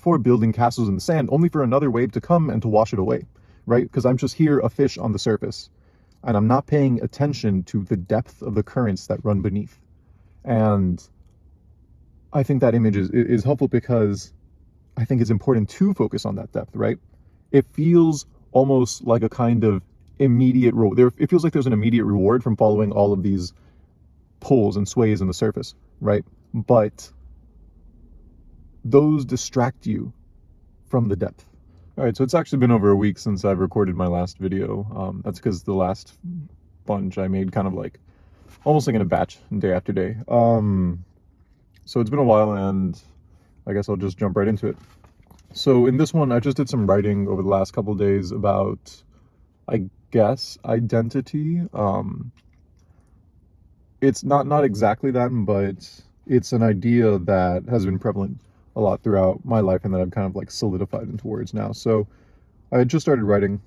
for building castles in the sand, only for another wave to come and to wash it away, right? Because I'm just here, a fish on the surface, and I'm not paying attention to the depth of the currents that run beneath. And I think that image is helpful because I think it's important to focus on that depth, right? It feels almost like a kind of immediate it feels like there's an immediate reward from following all of these pulls and sways in the surface, right? But those distract you from the depth. All right, so it's actually been over a week since I've recorded my last video. That's because the last bunch I made kind of like almost like in a batch, day after day. So it's been a while, and I guess I'll just jump right into it. So in this one, I just did some writing over the last couple of days about, I guess, identity. It's not exactly that, but it's an idea that has been prevalent a lot throughout my life and that I've kind of like solidified into words now. So I had just started writing.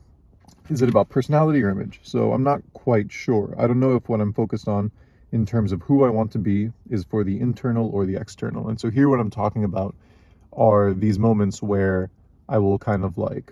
Is it about personality or image? So I'm not quite sure. I don't know if what I'm focused on in terms of who I want to be is for the internal or the external. And so here what I'm talking about are these moments where I will kind of like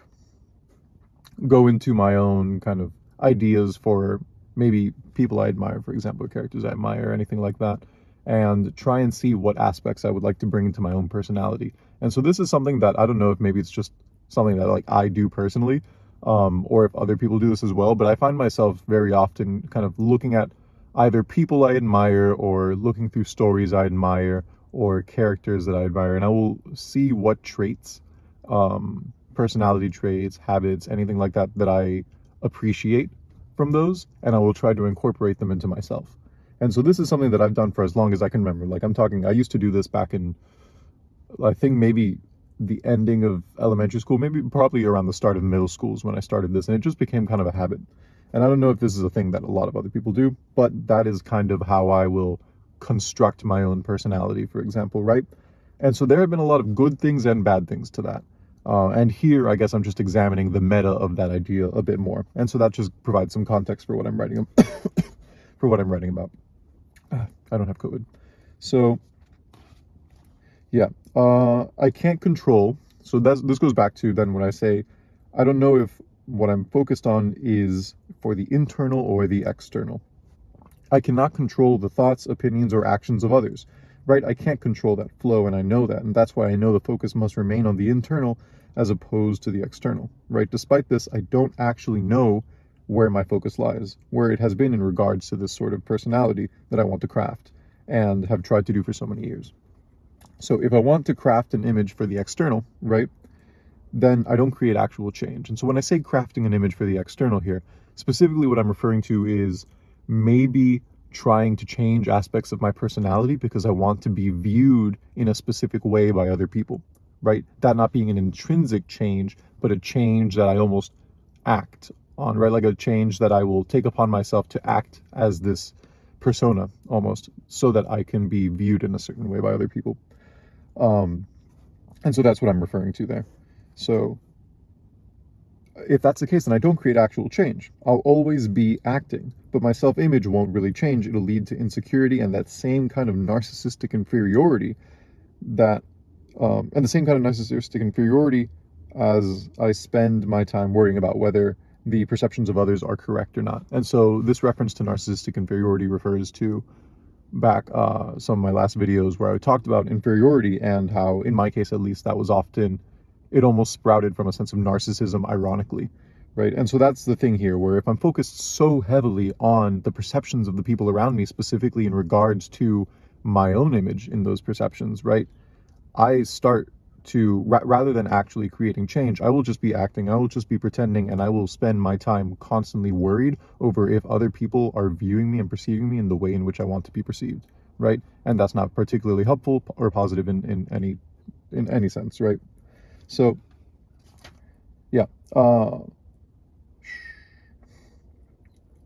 go into my own kind of ideas for maybe people I admire, for example, characters I admire, anything like that, and try and see what aspects I would like to bring into my own personality. And so this is something that I don't know if maybe it's just something that like I do personally, or if other people do this as well, but I find myself very often kind of looking at either people I admire or looking through stories I admire or characters that I admire, and I will see what traits, personality traits, habits, anything like that that I appreciate from those, and I will try to incorporate them into myself. And so this is something that I've done for as long as I can remember. Like I used to do this back in, I think maybe the ending of elementary school, maybe probably around the start of middle schools when I started this, and it just became kind of a habit. And I don't know if this is a thing that a lot of other people do, but that is kind of how I will construct my own personality, for example, right? And so there have been a lot of good things and bad things to that. And here, I guess I'm just examining the meta of that idea a bit more. And so that just provides some context for what I'm writing for what I'm writing about. I don't have COVID. So yeah, I can't control. So this goes back to then when I say, I don't know if what I'm focused on is for the internal or the external. I cannot control the thoughts, opinions, or actions of others, right? I can't control that flow, and I know that, and that's why I know the focus must remain on the internal as opposed to the external, right? Despite this, I don't actually know where my focus lies, where it has been in regards to this sort of personality that I want to craft and have tried to do for so many years. So if I want to craft an image for the external, right, then I don't create actual change. And so when I say crafting an image for the external here, specifically what I'm referring to is maybe trying to change aspects of my personality because I want to be viewed in a specific way by other people, right? That not being an intrinsic change, but a change that I almost act on, right? Like a change that I will take upon myself to act as this persona almost, so that I can be viewed in a certain way by other people. And so that's what I'm referring to there. So if that's the case, then I don't create actual change. I'll always be acting, but my self-image won't really change. It'll lead to insecurity and that same kind of narcissistic inferiority that, and the same kind of narcissistic inferiority as I spend my time worrying about whether the perceptions of others are correct or not. And so this reference to narcissistic inferiority refers to back some of my last videos where I talked about inferiority and how, in my case at least, that was often, it almost sprouted from a sense of narcissism, ironically, right? And so that's the thing here, where if I'm focused so heavily on the perceptions of the people around me, specifically in regards to my own image in those perceptions, right, I start to, rather than actually creating change, I will just be acting, I will just be pretending, and I will spend my time constantly worried over if other people are viewing me and perceiving me in the way in which I want to be perceived, right? And that's not particularly helpful or positive in any sense, right? So yeah, all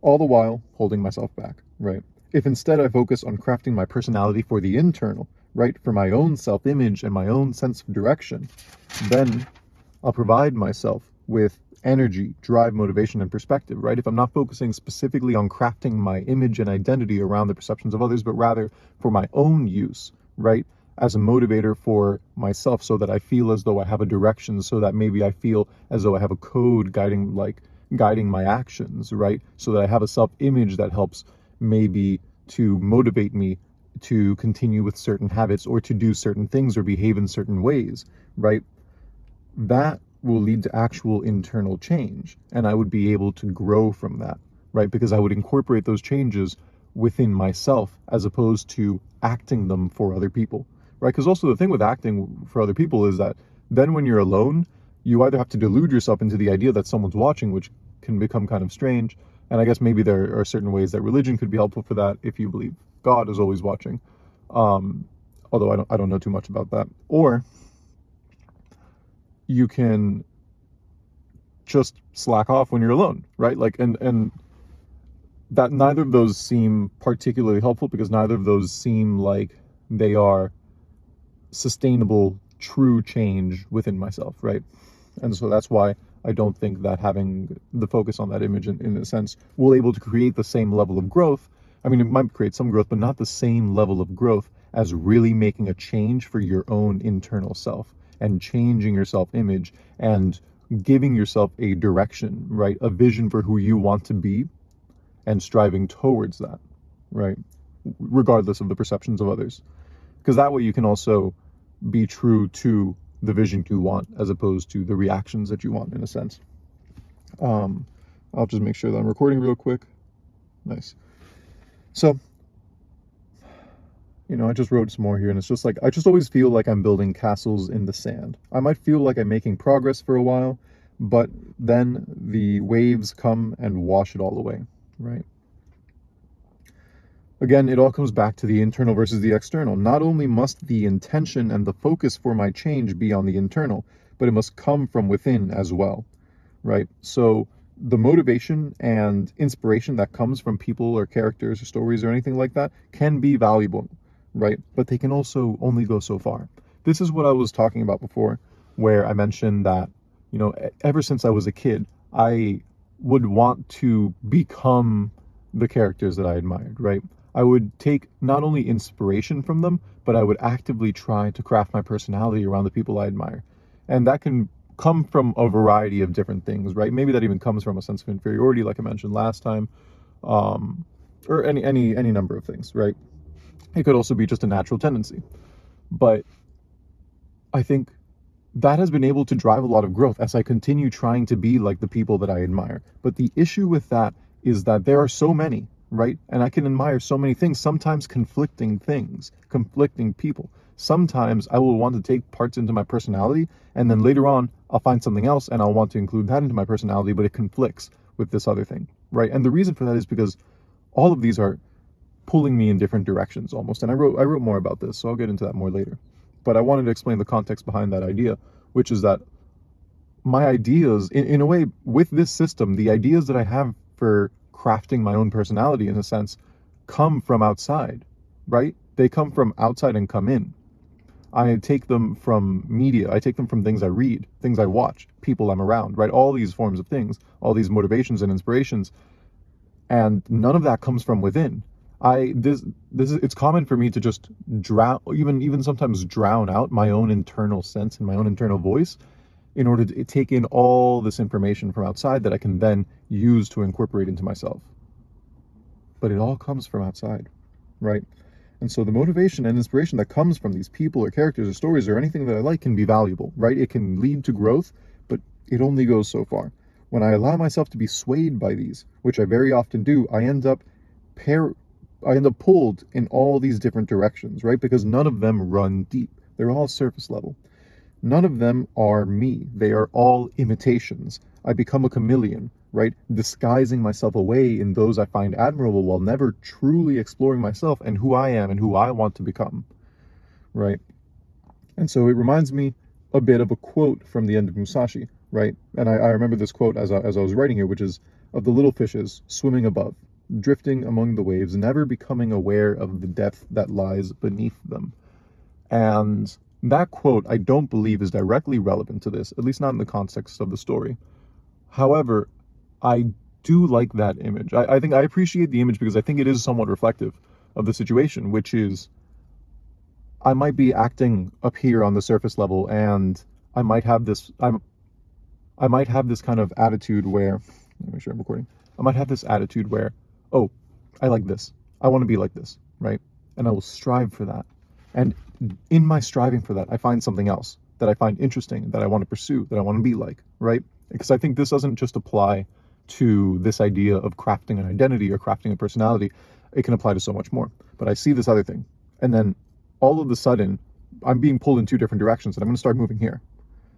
the while holding myself back, right? If instead I focus on crafting my personality for the internal, right, for my own self-image and my own sense of direction, then I'll provide myself with energy, drive, motivation, and perspective, right? If I'm not focusing specifically on crafting my image and identity around the perceptions of others, but rather for my own use, right? as a motivator for myself, so that I feel as though I have a direction, so that maybe I feel as though I have a code guiding my actions, right? So that I have a self-image that helps maybe to motivate me to continue with certain habits or to do certain things or behave in certain ways, right? That will lead to actual internal change, and I would be able to grow from that, right? Because I would incorporate those changes within myself as opposed to acting them for other people, right? Because also the thing with acting for other people is that then when you're alone, you either have to delude yourself into the idea that someone's watching, which can become kind of strange. And I guess maybe there are certain ways that religion could be helpful for that if you believe God is always watching. Um, Although I don't know too much about that. Or you can just slack off when you're alone, right? Like, and that neither of those seem particularly helpful, because neither of those seem like they are sustainable, true change within myself, right? And so that's why I don't think that having the focus on that image in a sense will able to create the same level of growth. I mean, it might create some growth, but not the same level of growth as really making a change for your own internal self and changing your self image and giving yourself a direction, right? A vision for who you want to be and striving towards that, right? Regardless of the perceptions of others. Because that way you can also be true to the vision you want as opposed to the reactions that you want, in a sense. Um, I'll just make sure that I'm recording real quick. Nice. So, I just wrote some more here, and it's just like, I just always feel like I'm building castles in the sand. I might feel like I'm making progress for a while, but then the waves come and wash it all away, right? Again, it all comes back to the internal versus the external. Not only must the intention and the focus for my change be on the internal, but it must come from within as well, right? So the motivation and inspiration that comes from people or characters or stories or anything like that can be valuable, right? But they can also only go so far. This is what I was talking about before, where I mentioned that, ever since I was a kid, I would want to become the characters that I admired, right? I would take not only inspiration from them, but I would actively try to craft my personality around the people I admire. And that can come from a variety of different things, right? Maybe that even comes from a sense of inferiority, like I mentioned last time, um, or any number of things, right? It could also be just a natural tendency. But I think that has been able to drive a lot of growth as I continue trying to be like the people that I admire. But the issue with that is that there are so many, right? And I can admire so many things, sometimes conflicting people. Sometimes I will want to take parts into my personality, and then later on I'll find something else and I'll want to include that into my personality, but it conflicts with this other thing, right? And the reason for that is because all of these are pulling me in different directions almost. And I wrote more about this, so I'll get into that more later. But I wanted to explain the context behind that idea, which is that my ideas, in a way, with this system, the ideas that I have for crafting my own personality, in a sense, come from outside, right? They come from outside and come in. I take them from media. I take them from things I read, things I watch, people I'm around, right? All these forms of things, all these motivations and inspirations, and none of that comes from within. It's common for me to just drown, even sometimes drown out my own internal sense and my own internal voice in order to take in all this information from outside that I can then use to incorporate into myself. But it all comes from outside, right? And so the motivation and inspiration that comes from these people or characters or stories or anything that I like can be valuable, right? It can lead to growth, but it only goes so far. When I allow myself to be swayed by these, which I very often do, I end up pulled in all these different directions, right? Because none of them run deep. They're all surface level. None of them are me. They are all imitations. I become a chameleon, right? Disguising myself away in those I find admirable while never truly exploring myself and who I am and who I want to become, right? And so it reminds me a bit of a quote from the end of Musashi, right? And I remember this quote as I was writing here, which is, of the little fishes swimming above, drifting among the waves, never becoming aware of the depth that lies beneath them. And that quote, I don't believe, is directly relevant to this, at least not in the context of the story. However, I do like that image. I think I appreciate the image because I think it is somewhat reflective of the situation, which is, I might be acting up here on the surface level, and I might have this I might have this kind of attitude where, let me make sure I'm recording. I might have this attitude where, oh, I like this. I want to be like this, right? And I will strive for that. And in my striving for that, I find something else that I find interesting, that I want to pursue, that I want to be like, right? Because I think this doesn't just apply to this idea of crafting an identity or crafting a personality. It can apply to so much more. But I see this other thing, and then all of a sudden, I'm being pulled in two different directions, and I'm going to start moving here.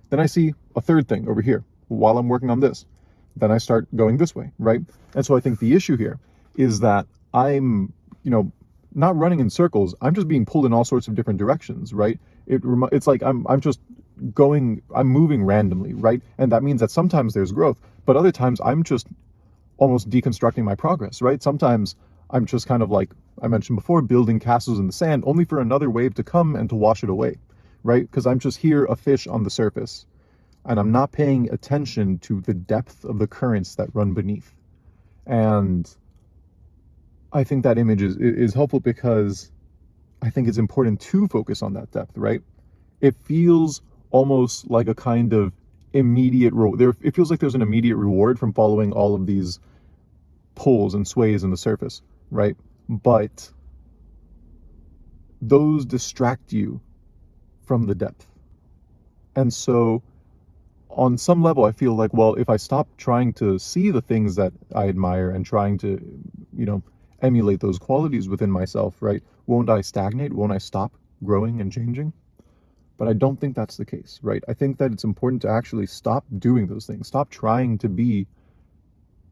Then I see a third thing over here while I'm working on this. Then I start going this way, right? And so I think the issue here is that I'm, not running in circles. I'm just being pulled in all sorts of different directions, right? It's like I'm just I'm moving randomly, right? And that means that sometimes there's growth, but other times I'm just almost deconstructing my progress, right? Sometimes I'm just kind of like I mentioned before, building castles in the sand only for another wave to come and to wash it away, right? Because I'm just here, a fish on the surface, and I'm not paying attention to the depth of the currents that run beneath. And I think that image is helpful because I think it's important to focus on that depth, right? It feels almost like a kind of immediate it feels like there's an immediate reward from following all of these pulls and sways in the surface, right? But those distract you from the depth. And so on some level, I feel like, well, if I stop trying to see the things that I admire and trying to, emulate those qualities within myself, right? Won't I stagnate? Won't I stop growing and changing? But I don't think that's the case, right? I think that it's important to actually stop doing those things. Stop trying to be,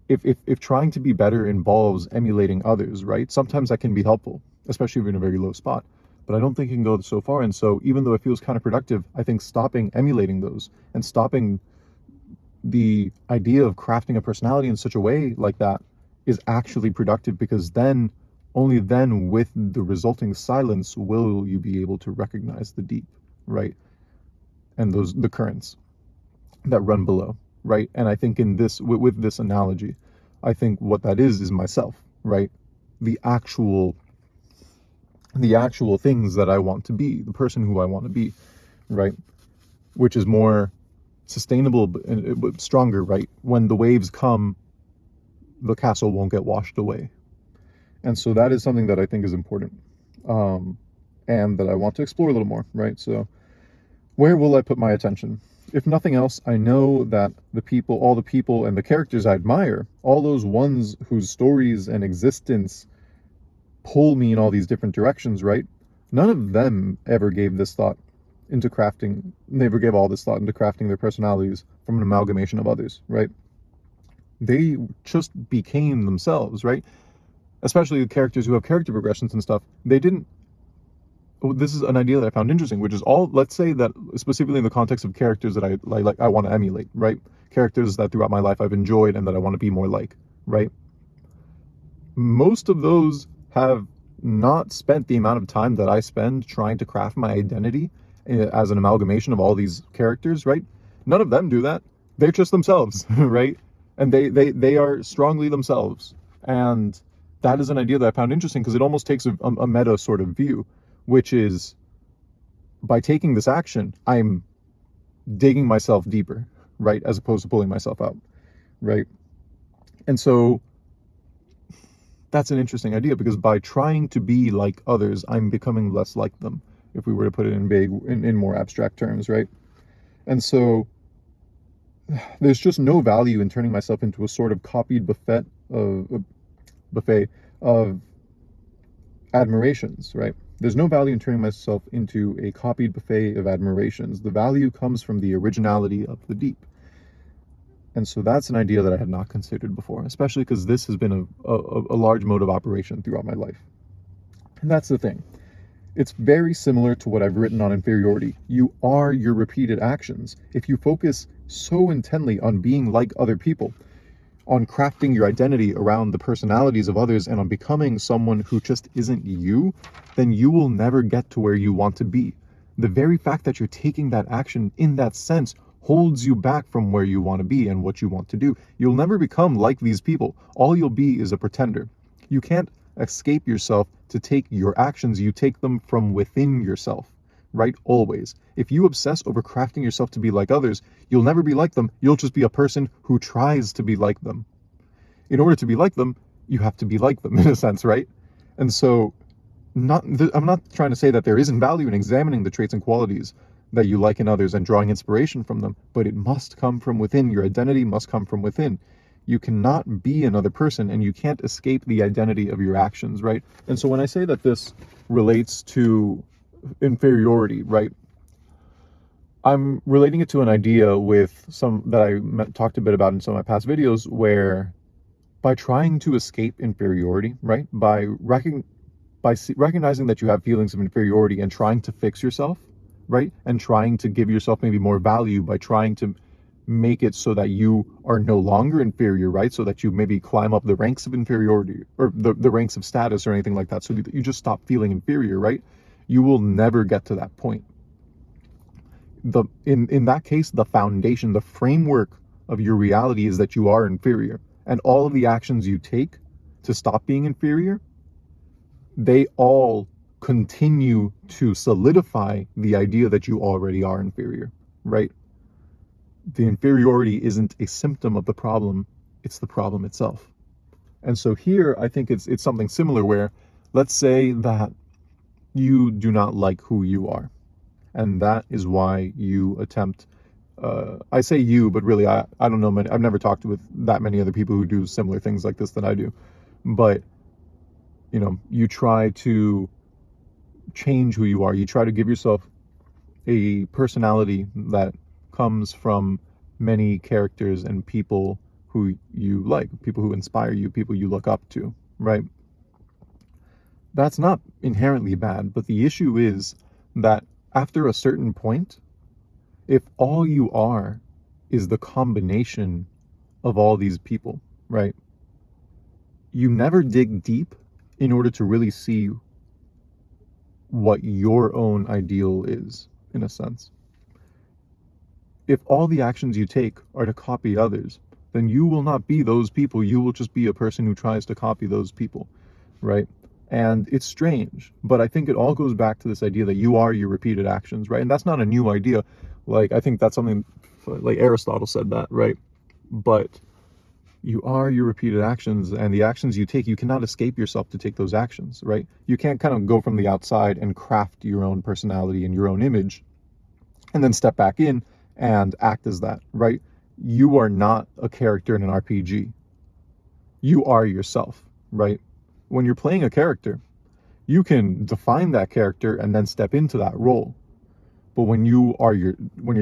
if trying to be better involves emulating others, right? Sometimes that can be helpful, especially if you're in a very low spot. But I don't think it can go so far. And so even though it feels counterproductive, I think stopping emulating those and stopping the idea of crafting a personality in such a way like that is actually productive, because then, only then, with the resulting silence, will you be able to recognize the deep, right? And the currents that run below, right? And I think in this, with this analogy, I think what that is myself, right? The actual things that I want to be, the person who I want to be, right? Which is more sustainable but stronger, right? When the waves come, the castle won't get washed away. And so that is something that I think is important, and that I want to explore a little more, right? So where will I put my attention? If nothing else, I know that all the people and the characters I admire, all those ones whose stories and existence pull me in all these different directions, right? None of them ever gave this thought into crafting, never gave all this thought into crafting their personalities from an amalgamation of others, right? They just became themselves, right? Especially the characters who have character progressions and stuff. They didn't. This is an idea that I found interesting, which is let's say that specifically in the context of characters that I want to emulate, right? Characters that throughout my life I've enjoyed and that I want to be more like, right? Most of those have not spent the amount of time that I spend trying to craft my identity as an amalgamation of all these characters, right? None of them do that. They're just themselves, right? And they are strongly themselves. And that is an idea that I found interesting, because it almost takes a meta sort of view, which is, by taking this action, I'm digging myself deeper, right? As opposed to pulling myself out, right? And so that's an interesting idea, because by trying to be like others, I'm becoming less like them, if we were to put it in more abstract terms, right? And so there's just no value in turning myself into a sort of copied buffet of admirations, right? There's no value in turning myself into a copied buffet of admirations. The value comes from the originality of the deep. And so that's an idea that I had not considered before, especially because this has been a large mode of operation throughout my life. And that's the thing. It's very similar to what I've written on inferiority. You are your repeated actions. If you focus so intently on being like other people, on crafting your identity around the personalities of others, and on becoming someone who just isn't you, then you will never get to where you want to be. The very fact that you're taking that action in that sense holds you back from where you want to be and what you want to do. You'll never become like these people. All you'll be is a pretender. You can't escape yourself to take your actions. You take them from within yourself, right? Always. If you obsess over crafting yourself to be like others, you'll never be like them. You'll just be a person who tries to be like them. In order to be like them, you have to be like them in a sense, right? And so I'm not trying to say that there isn't value in examining the traits and qualities that you like in others and drawing inspiration from them, but it must come from within. Your identity must come from within. You cannot be another person, and you can't escape the identity of your actions, right? And so when I say that this relates to inferiority, right, I'm relating it to an idea with some that talked a bit about in some of my past videos, where by trying to escape inferiority, right, by recognizing that you have feelings of inferiority and trying to fix yourself, right, and trying to give yourself maybe more value by trying to make it so that you are no longer inferior, right, so that you maybe climb up the ranks of inferiority or the ranks of status or anything like that, so that you just stop feeling inferior, right, you will never get to that point. In that case, the foundation, the framework of your reality is that you are inferior, and all of the actions you take to stop being inferior, they all continue to solidify the idea that you already are inferior, right? The inferiority isn't a symptom of the problem, it's the problem itself. And so here, I think it's something similar where, let's say that you do not like who you are, and that is why you attempt, I say you, but really I don't know many, I've never talked with that many other people who do similar things like this than I do, but you try to change who you are. You try to give yourself a personality that comes from many characters and people who you like, people who inspire you, people you look up to, right? That's not inherently bad, but the issue is that after a certain point, if all you are is the combination of all these people, right, you never dig deep in order to really see what your own ideal is, in a sense. If all the actions you take are to copy others, then you will not be those people. You will just be a person who tries to copy those people, right? And it's strange, but I think it all goes back to this idea that you are your repeated actions, right? And that's not a new idea. Like, I think that's something like Aristotle said that, right? But you are your repeated actions, and the actions you take, you cannot escape yourself to take those actions, right? You can't kind of go from the outside and craft your own personality and your own image and then step back in and act as that, right? You are not a character in an RPG. You are yourself, right? When you're playing a character, you can define that character and then step into that role. But when you're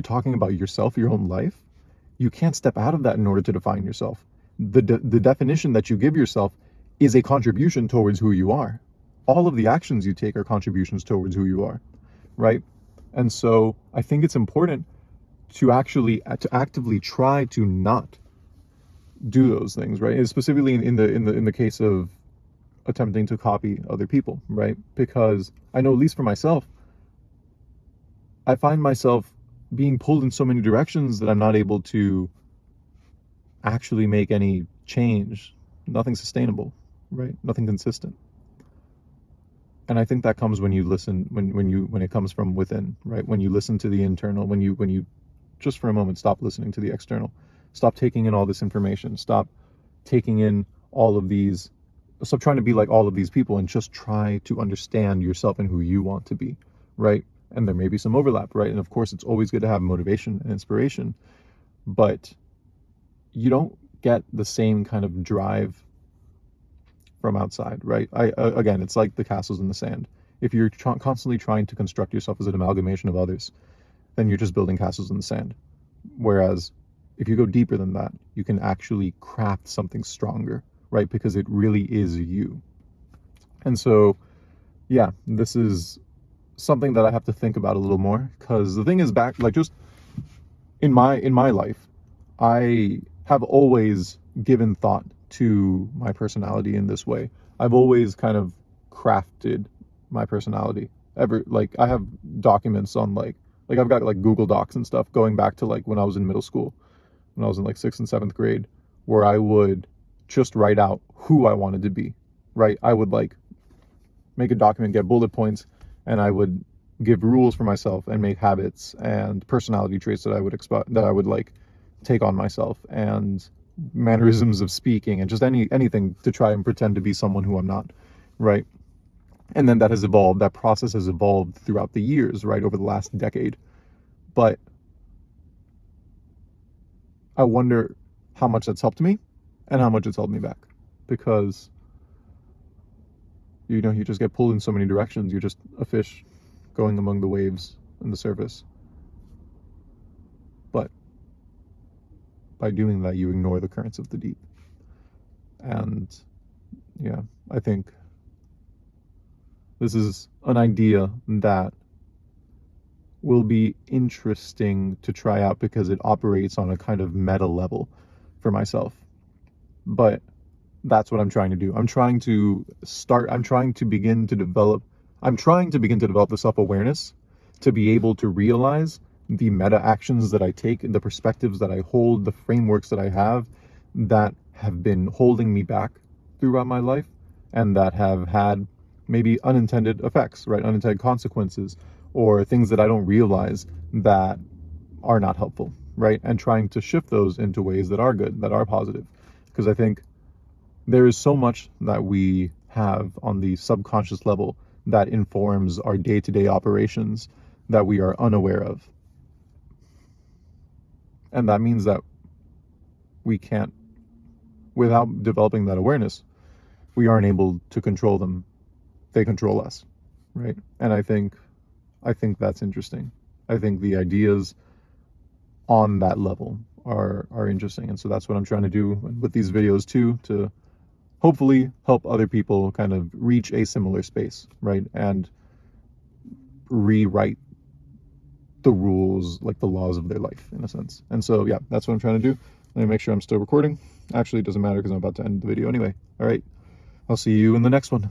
talking about yourself, your own life, you can't step out of that in order to define yourself. The definition that you give yourself is a contribution towards who you are. All of the actions you take are contributions towards who you are, right? And so I think it's important to actively try to not do those things, right? And specifically in the case of attempting to copy other people, right? Because I know, at least for myself, I find myself being pulled in so many directions that I'm not able to actually make any change. Nothing sustainable, right? Nothing consistent. And I think that comes when you listen, when it comes from within, right? When you listen to the internal, when you just for a moment stop listening to the external, stop taking in all this information, stop taking in all of these, stop trying to be like all of these people, and just try to understand yourself and who you want to be, right? And there may be some overlap, right? And of course, it's always good to have motivation and inspiration, but you don't get the same kind of drive from outside, right? Again, it's like the castles in the sand. If you're constantly trying to construct yourself as an amalgamation of others, then you're just building castles in the sand. Whereas if you go deeper than that, you can actually craft something stronger, right? Because it really is you. And so, yeah, this is something that I have to think about a little more, because the thing is, back, like, just in my life, I have always given thought to my personality in this way. I've always kind of crafted my personality. Like, I have documents on like I've got like Google Docs and stuff going back to like when I was in middle school, when I was in like 6th and 7th grade, where I would just write out who I wanted to be, right? I would like make a document, get bullet points, and I would give rules for myself and make habits and personality traits that I would like take on myself, and mannerisms of speaking, and just anything to try and pretend to be someone who I'm not, right? And then that process has evolved throughout the years, right, over the last decade. But I wonder how much that's helped me and how much it's held me back, because you just get pulled in so many directions. You're just a fish going among the waves and the surface. But by doing that, you ignore the currents of the deep. And yeah, I think this is an idea that will be interesting to try out because it operates on a kind of meta level for myself. But that's what I'm trying to do. I'm trying to begin to develop the self-awareness to be able to realize the meta actions that I take, the perspectives that I hold, the frameworks that I have that have been holding me back throughout my life, and that have had maybe unintended effects, right? Unintended consequences, or things that I don't realize that are not helpful, right? And trying to shift those into ways that are good, that are positive. Because I think there is so much that we have on the subconscious level that informs our day-to-day operations that we are unaware of. And that means that we can't, without developing that awareness, we aren't able to control them. They control us, right? And I think that's interesting. I think the ideas on that level are interesting. And so that's what I'm trying to do with these videos too, to hopefully help other people kind of reach a similar space, right? And rewrite the rules, like the laws of their life, in a sense. And so, yeah, that's what I'm trying to do. Let me make sure I'm still recording. Actually, it doesn't matter because I'm about to end the video anyway. All right, I'll see you in the next one.